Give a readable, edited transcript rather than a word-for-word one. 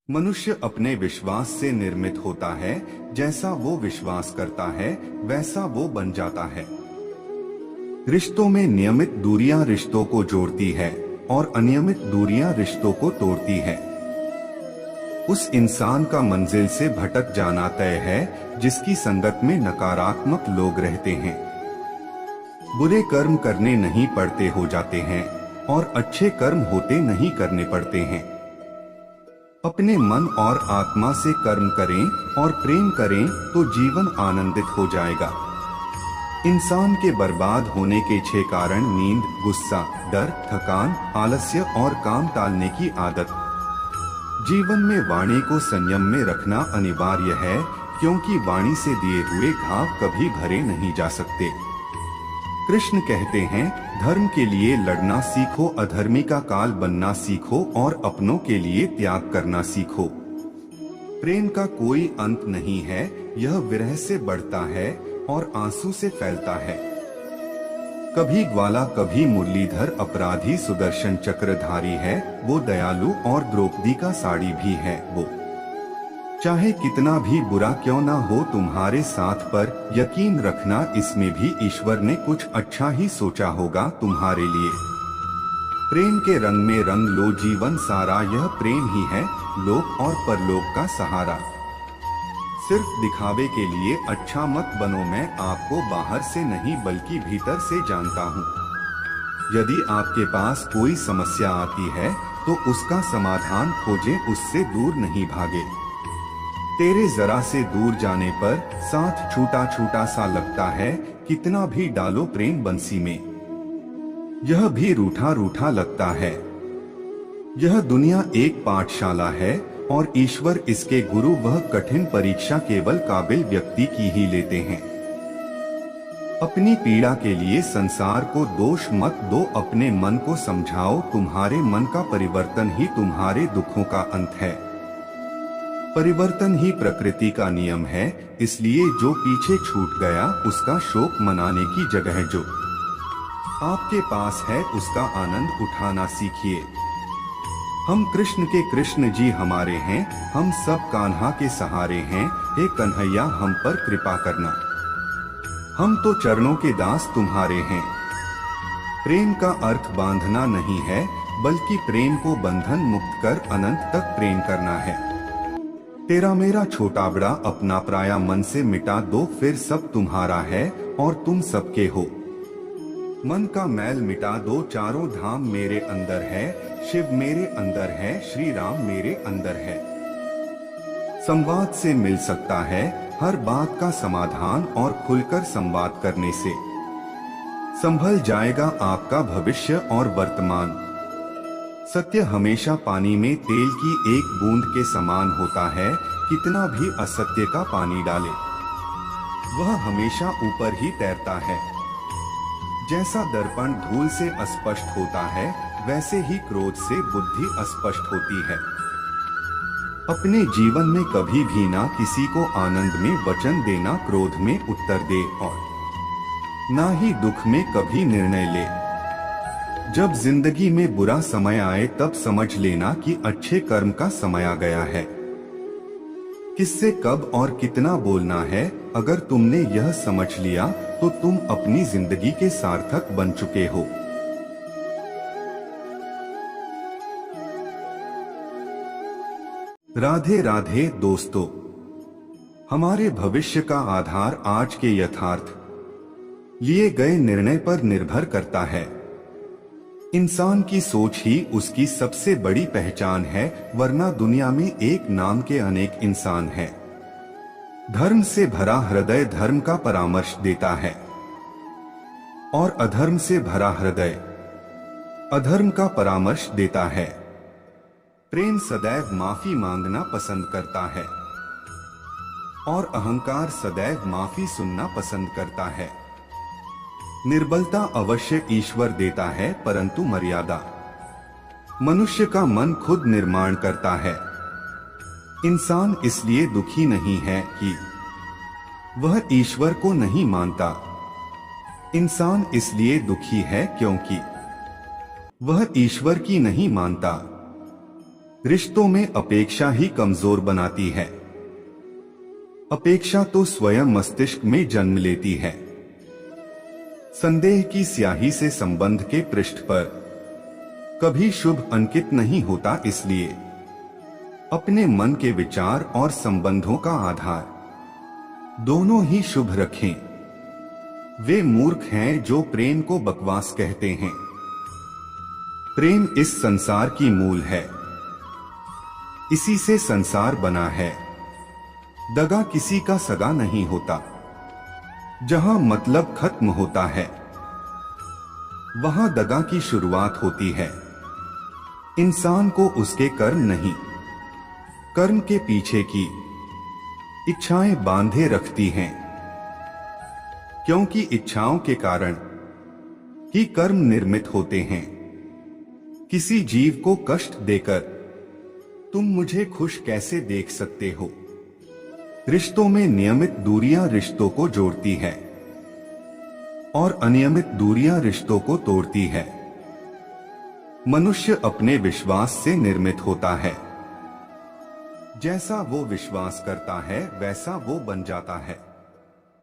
मनुष्य अपने विश्वास से निर्मित होता है। जैसा वो विश्वास करता है वैसा वो बन जाता है। रिश्तों में नियमित दूरियां रिश्तों को जोड़ती है और अनियमित दूरियां रिश्तों को तोड़ती है। उस इंसान का मंजिल से भटक जाना तय है जिसकी संगत में नकारात्मक लोग रहते हैं। बुरे कर्म करने नहीं पड़ते हो जाते हैं और अच्छे कर्म होते नहीं करने पड़ते हैं। अपने मन और आत्मा से कर्म करें और प्रेम करें तो जीवन आनंदित हो जाएगा। इंसान के बर्बाद होने के 6 कारण: नींद, गुस्सा, डर, थकान, आलस्य और काम टालने की आदत। जीवन में वाणी को संयम में रखना अनिवार्य है, क्योंकि वाणी से दिए हुए घाव कभी भरे नहीं जा सकते। कृष्ण कहते हैं, धर्म के लिए लड़ना सीखो, अधर्मी का काल बनना सीखो और अपनों के लिए त्याग करना सीखो। प्रेम का कोई अंत नहीं है, यह विरह से बढ़ता है और आंसू से फैलता है। कभी ग्वाला कभी मुरलीधर, अपराधी सुदर्शन चक्रधारी है वो, दयालु और द्रौपदी का साड़ी भी है वो। चाहे कितना भी बुरा क्यों ना हो तुम्हारे साथ, पर यकीन रखना इसमें भी ईश्वर ने कुछ अच्छा ही सोचा होगा तुम्हारे लिए। प्रेम के रंग में रंग लो जीवन सारा, यह प्रेम ही है लोक और परलोक का सहारा। सिर्फ दिखावे के लिए अच्छा मत बनो, मैं आपको बाहर से नहीं बल्कि भीतर से जानता हूँ। यदि आपके पास कोई समस्या आती है तो उसका समाधान खोजें, उससे दूर नहीं भागे। तेरे जरा से दूर जाने पर साथ छूटा छूटा सा लगता है, कितना भी डालो प्रेम बंसी में यह भी रूठा रूठा लगता है। यह दुनिया एक पाठशाला है और ईश्वर इसके गुरु, वह कठिन परीक्षा केवल काबिल व्यक्ति की ही लेते हैं। अपनी पीड़ा के लिए संसार को दोष मत दो, अपने मन को समझाओ, तुम्हारे मन का परिवर्तन ही तुम्हारे दुखों का अंत है। परिवर्तन ही प्रकृति का नियम है, इसलिए जो पीछे छूट गया उसका शोक मनाने की जगह जो आपके पास है उसका आनंद उठाना सीखिए। हम कृष्ण के कृष्ण जी हमारे हैं, हम सब कान्हा के सहारे हैं, हे कन्हैया हम पर कृपा करना, हम तो चरणों के दास तुम्हारे हैं। प्रेम का अर्थ बांधना नहीं है, बल्कि प्रेम को बंधन मुक्त कर अनंत तक प्रेम करना है। तेरा मेरा छोटा बड़ा अपना पराया मन से मिटा दो, फिर सब तुम्हारा है और तुम सबके हो। मन का मैल मिटा दो, चारों धाम मेरे अंदर है, शिव मेरे अंदर है, श्री राम मेरे अंदर है। संवाद से मिल सकता है हर बात का समाधान और खुलकर संवाद करने से संभल जाएगा आपका भविष्य और वर्तमान। सत्य हमेशा पानी में तेल की एक बूंद के समान होता है, कितना भी असत्य का पानी डाले वह हमेशा ऊपर ही तैरता है। जैसा दर्पण धूल से अस्पष्ट होता है, वैसे ही क्रोध से बुद्धि अस्पष्ट होती है। अपने जीवन में कभी भी ना किसी को आनंद में वचन देना, क्रोध में उत्तर दे और ना ही दुख में कभी निर्णय ले। जब जिंदगी में बुरा समय आए तब समझ लेना कि अच्छे कर्म का समय आ गया है। किससे कब और कितना बोलना है, अगर तुमने यह समझ लिया तो तुम अपनी जिंदगी के सार्थक बन चुके हो। राधे राधे दोस्तों, हमारे भविष्य का आधार आज के यथार्थ लिए गए निर्णय पर निर्भर करता है। इंसान की सोच ही उसकी सबसे बड़ी पहचान है, वरना दुनिया में एक नाम के अनेक इंसान हैं। धर्म से भरा हृदय धर्म का परामर्श देता है और अधर्म से भरा हृदय अधर्म का परामर्श देता है। प्रेम सदैव माफी मांगना पसंद करता है और अहंकार सदैव माफी सुनना पसंद करता है। निर्बलता अवश्य ईश्वर देता है, परंतु मर्यादा मनुष्य का मन खुद निर्माण करता है। इंसान इसलिए दुखी नहीं है कि वह ईश्वर को नहीं मानता, इंसान इसलिए दुखी है क्योंकि वह ईश्वर की नहीं मानता। रिश्तों में अपेक्षा ही कमजोर बनाती है। अपेक्षा तो स्वयं मस्तिष्क में जन्म लेती है। संदेह की स्याही से संबंध के पृष्ठ पर कभी शुभ अंकित नहीं होता, इसलिए अपने मन के विचार और संबंधों का आधार दोनों ही शुभ रखें। वे मूर्ख हैं जो प्रेम को बकवास कहते हैं। प्रेम इस संसार की मूल है, इसी से संसार बना है। दगा किसी का सगा नहीं होता। जहां मतलब खत्म होता है, वहां दगा की शुरुआत होती है। इंसान को उसके कर्म नहीं, कर्म के पीछे की इच्छाएं बांधे रखती हैं, क्योंकि इच्छाओं के कारण ही कर्म निर्मित होते हैं। किसी जीव को कष्ट देकर तुम मुझे खुश कैसे देख सकते हो? रिश्तों में नियमित दूरियां रिश्तों को जोड़ती है और अनियमित दूरियां रिश्तों को तोड़ती है। मनुष्य अपने विश्वास से निर्मित होता है। जैसा वो विश्वास करता है वैसा वो बन जाता है।